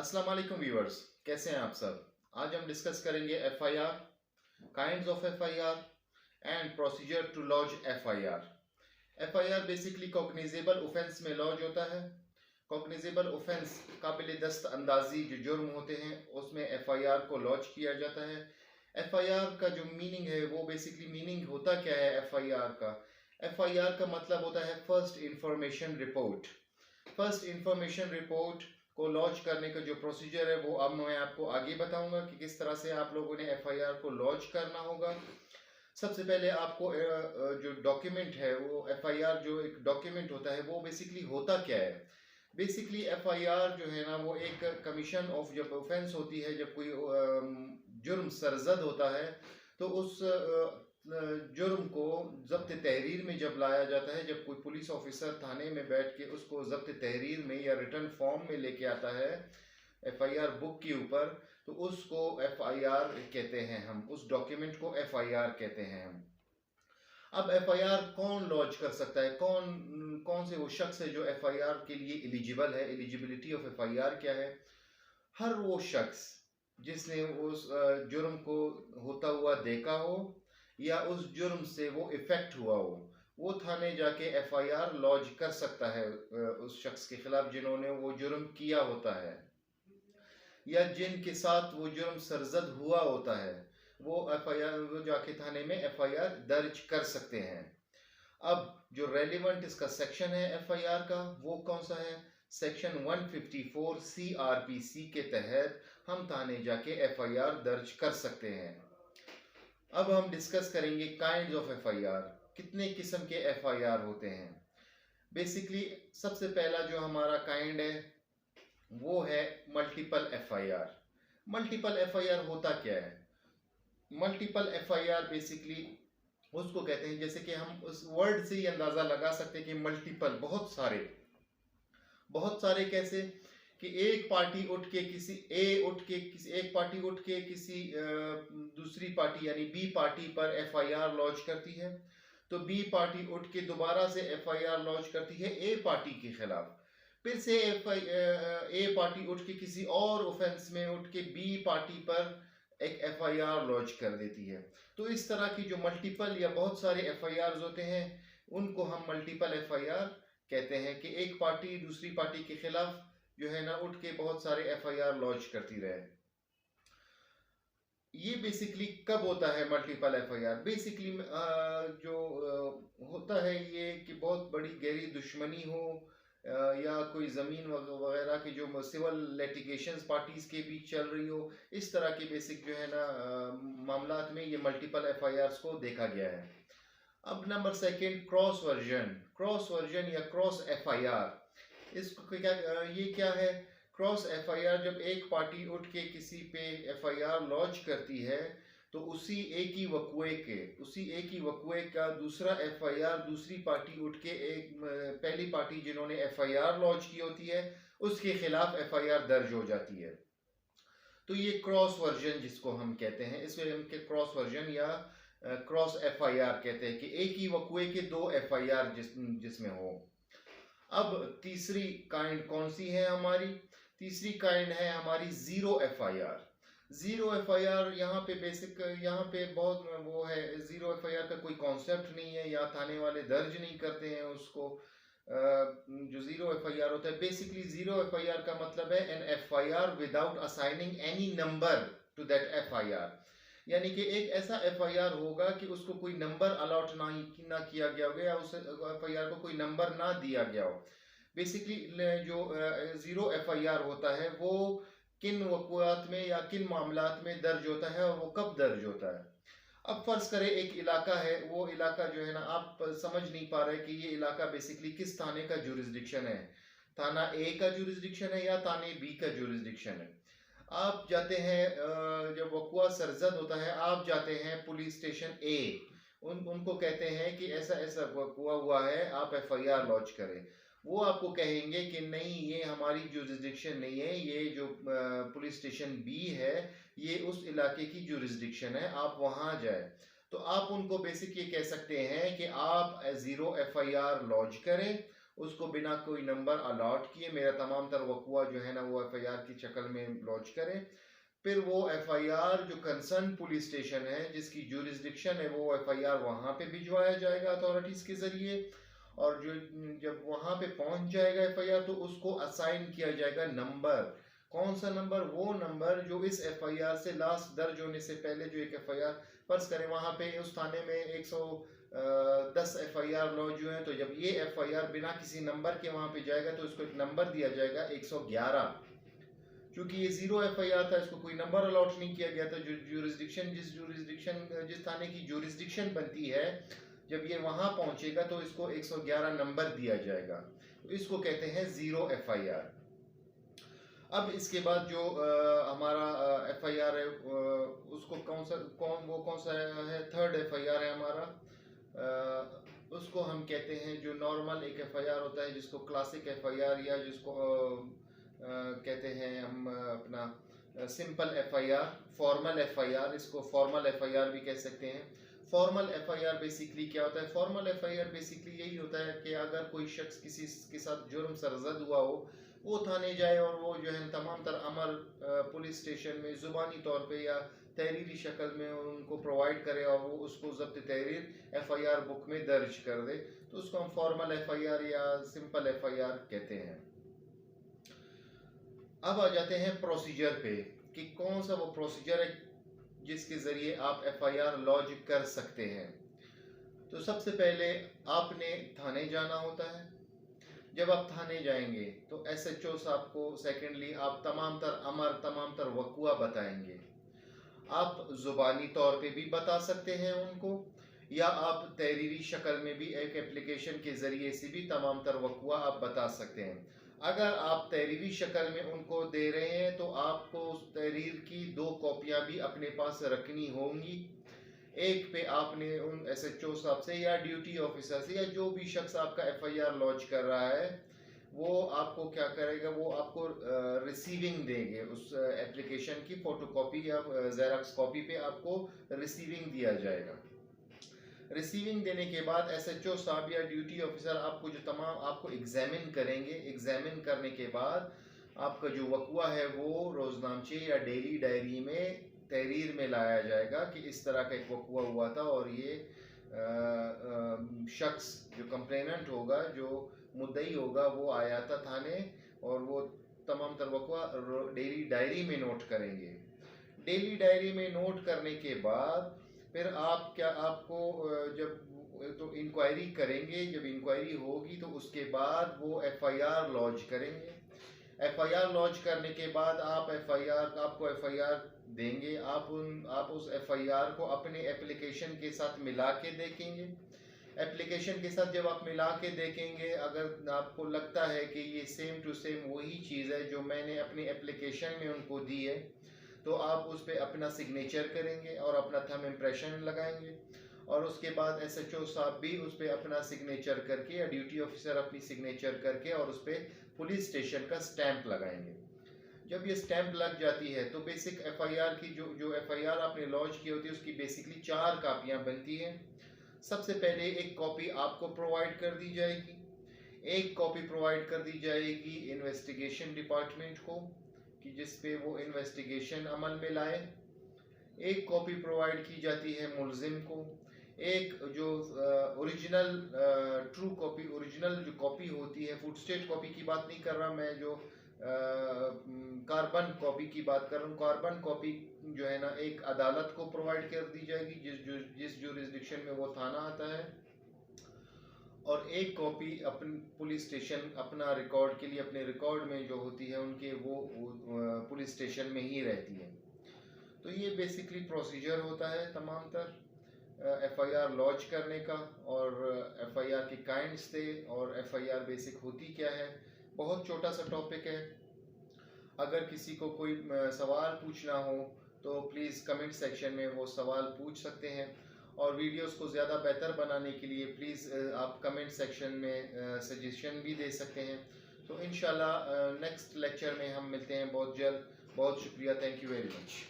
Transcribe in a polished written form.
अस्सलाम वालेकुम व्यूअर्स, कैसे हैं आप सब। आज हम डिस्कस करेंगे FIR, kinds of FIR and procedure to launch FIR. FIR basically cognizable offence में लॉन्च होता है। कॉग्निजेबल ऑफेंस काबिल दस्त अंदाजी जो जुर्म होते हैं उसमें एफआईआर को लॉन्च किया जाता है। एफआईआर का जो मीनिंग है वो बेसिकली मीनिंग होता क्या है एफआईआर का। एफआईआर का मतलब होता है first information report. First information report को लॉन्च करने का जो प्रोसीजर है वो अब मैं आपको आगे बताऊंगा कि किस तरह से आप लोगों ने एफआईआर को लॉन्च करना होगा। सबसे पहले आपको जो डॉक्यूमेंट है वो एफआईआर जो एक डॉक्यूमेंट होता है वो बेसिकली होता क्या है। बेसिकली एफआईआर जो है ना वो एक कमीशन ऑफ जब ऑफेंस होती है, जब कोई जुर्म सरजद होता है तो उस जुर्म को जब्त तहरीर में जब लाया जाता है, जब कोई पुलिस ऑफिसर थाने में बैठ के उसको जब्त तहरीर में या रिटर्न फॉर्म में लेके आता है एफआईआर बुक के ऊपर, तो उसको एफआईआर कहते हैं हम, उस डॉक्यूमेंट को एफआईआर कहते हैं हम। अब एफआईआर कौन लॉन्च कर सकता है, कौन कौन से वो शख्स है जो एफआईआर के लिए एलिजिबल है, एलिजिबिलिटी ऑफ एफआईआर क्या है। हर वो शख्स जिसने उस जुर्म को होता हुआ देखा हो या उस जुर्म से वो इफेक्ट हुआ हो, वो थाने जाके एफआईआर लॉन्च कर सकता है उस शख्स के खिलाफ जिन्होंने वो जुर्म किया होता है या जिनके साथ वो जुर्म सरजद हुआ होता है। वो एफआईआर वो जाके थाने में एफआईआर दर्ज कर सकते हैं। अब जो रेलिवेंट इसका सेक्शन है एफआईआर का वो कौन सा है, सेक्शन 154 सीआरपीसी के तहत हम थाने जाके एफआईआर दर्ज कर सकते हैं। अब हम डिस्कस करेंगे काइंड्स ऑफ एफआईआर, कितने किस्म के एफआईआर होते हैं। बेसिकली सबसे पहला जो हमारा काइंड है वो है मल्टीपल एफआईआर। मल्टीपल एफआईआर होता क्या है। मल्टीपल एफआईआर बेसिकली उसको कहते हैं, जैसे कि हम उस वर्ड से ही अंदाजा लगा सकते हैं कि मल्टीपल बहुत सारे कैसे कि एक पार्टी उठ के किसी एक पार्टी उठ के किसी दूसरी पार्टी यानी बी पार्टी पर एफआईआर लॉन्च करती है, तो बी पार्टी उठ के दोबारा से एफआईआर लॉन्च करती है ए पार्टी के खिलाफ, फिर से ए पार्टी उठ के किसी और ऑफेंस में उठ के बी पार्टी पर एक एफआईआर लॉन्च कर देती है। तो इस तरह की जो मल्टीपल या बहुत सारे एफआईआर होते हैं उनको हम मल्टीपल एफआईआर कहते हैं कि एक पार्टी दूसरी पार्टी के खिलाफ जो है ना उठ के बहुत सारे एफआईआर लॉन्च करती रहे। ये बेसिकली कब होता है मल्टीपल एफआईआर। बेसिकली जो होता है ये कि बहुत बड़ी गहरी दुश्मनी हो या कोई ज़मीन वगैरह की जो सिविल लिटिगेशंस पार्टीज के बीच चल रही हो, इस तरह के बेसिक जो है ना मामलात में ये मल्टीपल एफआईआर को देखा गया है। अब नंबर सेकंड क्रॉस वर्जन या क्रॉस एफआईआर। इसको क्या है। क्रॉस एफआईआर जब एक पार्टी उठ के किसी पे एफआईआर लॉन्च करती है तो उसी एक ही वक़्वे का दूसरा एफआईआर दूसरी पार्टी उठ के एक पहली पार्टी जिन्होंने एफआईआर लॉन्च की होती है उसके खिलाफ एफआईआर दर्ज हो जाती है। तो ये क्रॉस वर्जन जिसको हम कहते हैं, इसमें हम क्रॉस वर्जन या क्रॉस एफआईआर कहते हैं कि एक ही वक़्वे के दो एफआईआर जिसमें हो। अब तीसरी काइंड कौन सी है हमारी, तीसरी काइंड है हमारी जीरो एफआईआर। यहाँ पे बहुत वो है, जीरो एफआईआर का कोई कॉन्सेप्ट नहीं है या थाने वाले दर्ज नहीं करते हैं उसको। जो जीरो एफआईआर होता है, बेसिकली जीरो एफआईआर का मतलब है an FIR without assigning any number two that FIR. यानी कि एक ऐसा एफआईआर होगा कि उसको कोई नंबर अलॉट ना किया गया हो या उस एफआईआर को कोई नंबर ना दिया गया हो। बेसिकली जो जीरो एफआईआर होता है वो किन वक़्वात में या किन मामलात में दर्ज होता है और वो कब दर्ज होता है। अब फर्ज करें एक इलाका है, वो इलाका जो है ना आप समझ नहीं पा रहे कि ये इलाका बेसिकली किस थाने का जुरिस्डिक्शन है, थाना ए का जुरिस्डिक्शन है या थाने बी का जुरिस्डिक्शन है। आप जाते हैं जब वक़्वा सरजद होता है आप जाते हैं पुलिस स्टेशन ए, उनको कहते हैं कि ऐसा ऐसा वक़्वा हुआ है, आप एफआईआर लॉन्च करें। वो आपको कहेंगे कि नहीं ये हमारी जुरिस्डिक्शन नहीं है, ये जो पुलिस स्टेशन बी है ये उस इलाके की जुरिस्डिक्शन है, आप वहाँ जाए। तो आप उनको बेसिक ये कह सकते हैं कि आप जीरो एफआईआर लॉन्च करें उसको बिना कोई नंबर अलॉट किए मेरा तमाम तर वक़ुआ जो है ना वो एफआईआर की शक्ल में लॉन्च करें। फिर वो एफआईआर जो कंसर्न पुलिस स्टेशन है जिसकी ज्यूरिसडिक्शन है वो एफआईआर वहाँ पे भिजवाया जाएगा अथॉरिटीज़ के ज़रिए, और जो जब वहाँ पे पहुँच जाएगा एफआईआर तो उसको असाइन किया जाएगा नंबर। कौन सा नंबर? वो नंबर जो इस एफआईआर से लास्ट दर्ज होने से पहले जो एक एफआईआर फर्ज करें वहाँ पे उस थाने में 110 एफआईआर लॉन्च हुए हैं, तो जब ये एफआईआर बिना किसी नंबर के वहाँ पे जाएगा तो इसको एक नंबर दिया जाएगा 111। क्योंकि ये जीरो एफआईआर था, इसको कोई नंबर अलॉट नहीं किया गया था। जो जिस थाने की ज्यूरिसडिक्शन बनती है जब ये वहां पहुंचेगा तो इसको 111 नंबर दिया जाएगा, तो इसको कहते हैं जीरो एफआईआर। अब इसके बाद जो हमारा एफआईआर है उसको कौन सा है? थर्ड एफआईआर है हमारा। उसको हम कहते हैं जो नॉर्मल एक एफआईआर होता है जिसको क्लासिक एफआईआर या जिसको कहते हैं हम अपना सिंपल एफआईआर, फॉर्मल एफआईआर, इसको फॉर्मल एफआईआर भी कह सकते हैं। फॉर्मल एफआईआर बेसिकली क्या होता है? फॉर्मल एफआईआर बेसिकली यही होता है कि अगर कोई शख्स किसी के साथ जुर्म सरजद हुआ हो वो थाने जाए और वो जो है तमाम तर अमर पुलिस स्टेशन में ज़ुबानी तौर पे या तहरीरी शक्ल में उनको प्रोवाइड करे और वो उसको ज़ब्त तहरीर एफआईआर बुक में दर्ज कर दे, तो उसको हम फॉर्मल एफआईआर या सिंपल एफआईआर कहते हैं। अब आ जाते हैं प्रोसीजर पे कि कौन सा वो प्रोसीजर है जिसके ज़रिए आप एफआईआर लॉन्च कर सकते हैं। तो सबसे पहले आपने थाने जाना होता है। जब आप थाने जाएंगे तो एसएचओ साहब को सेकेंडली आप तमाम तर वक़ुआ बताएंगे। आप ज़ुबानी तौर पे भी बता सकते हैं उनको, या आप तहरीरी शक्ल में भी एक एप्लीकेशन के ज़रिए से भी तमाम तर वक़ुआ आप बता सकते हैं। अगर आप तहरीरी शक्ल में उनको दे रहे हैं तो आपको उस तहरीर की 2 कॉपियाँ भी अपने पास रखनी होंगी। एक पे आपने उन एसएचओ साहब से या ड्यूटी ऑफिसर से या जो भी शख्स आपका एफआईआर लॉन्च कर रहा है वो आपको क्या करेगा, वो आपको रिसीविंग देंगे उस एप्लीकेशन की फोटोकॉपी या जेरॉक्स कॉपी पे आपको रिसीविंग दिया जाएगा। रिसीविंग देने के बाद एसएचओ साहब या ड्यूटी ऑफिसर आपको जो तमाम आपको एग्जामिन करेंगे। एग्जामिन करने के बाद आपका जो वक़ुआ है वो रोज़नामचे या डेली डायरी में तहरीर में लाया जाएगा कि इस तरह का एक वक़ुआ हुआ था और ये शख्स जो कंप्लेनेंट होगा, जो मुद्दई होगा, वो आया था थाने और वो तमाम तर वक़ुआ डेली डायरी में नोट करेंगे। डेली डायरी में नोट करने के बाद फिर आपको जब तो इंक्वायरी करेंगे। जब इंक्वायरी होगी तो उसके बाद वो एफआईआर लॉन्च करेंगे। एफआईआर लॉन्च करने के बाद आपको एफआईआर देंगे। आप उस एफआईआर को अपने एप्लीकेशन के साथ मिला के देखेंगे। एप्लीकेशन के साथ जब आप मिला के देखेंगे, अगर आपको लगता है कि ये सेम टू सेम वही चीज़ है जो मैंने अपनी एप्लीकेशन में उनको दी है, तो आप उस पर अपना सिग्नेचर करेंगे और अपना थंब इम्प्रेशन लगाएंगे, और उसके बाद एसएचओ साहब भी उस पर अपना सिग्नेचर करके या ड्यूटी ऑफिसर अपनी सिग्नेचर करके और उस पर पुलिस स्टेशन का स्टैंप लगाएंगे। जब ये स्टैंप लग जाती है तो बेसिक एफआईआर की जो एफआईआर आपने लॉन्च की होती है उसकी बेसिकली 4 कापियाँ बनती हैं। सबसे पहले एक कॉपी आपको प्रोवाइड कर दी जाएगी, एक कॉपी प्रोवाइड कर दी जाएगी इन्वेस्टिगेशन डिपार्टमेंट को कि जिस पे वो इन्वेस्टिगेशन अमल में लाए, एक कॉपी प्रोवाइड की जाती है मुलजिम को, एक जो ओरिजिनल ट्रू कॉपी, ओरिजिनल जो कॉपी होती है, फुटस्टेट कॉपी की बात नहीं कर रहा मैं, जो कार्बन कॉपी की बात कर रहा हूँ। कार्बन कॉपी जो है ना एक अदालत को प्रोवाइड कर दी जाएगी जिस जुरिस्डिक्शन में वो थाना आता है, और एक कॉपी अपन पुलिस स्टेशन अपना रिकॉर्ड के लिए अपने रिकॉर्ड में जो होती है उनके वो पुलिस स्टेशन में ही रहती है। तो ये बेसिकली प्रोसीजर होता है तमाम तर एफआईआर लॉन्च करने का, और एफआईआर के काइंड्स थे और एफआईआर बेसिक होती क्या है। बहुत छोटा सा टॉपिक है। अगर किसी को कोई सवाल पूछना हो तो प्लीज़ कमेंट सेक्शन में वो सवाल पूछ सकते हैं, और वीडियोस को ज़्यादा बेहतर बनाने के लिए प्लीज़ आप कमेंट सेक्शन में सजेशन भी दे सकते हैं। तो इंशाल्लाह नेक्स्ट लेक्चर में हम मिलते हैं बहुत जल्द। बहुत शुक्रिया, थैंक यू वेरी मच।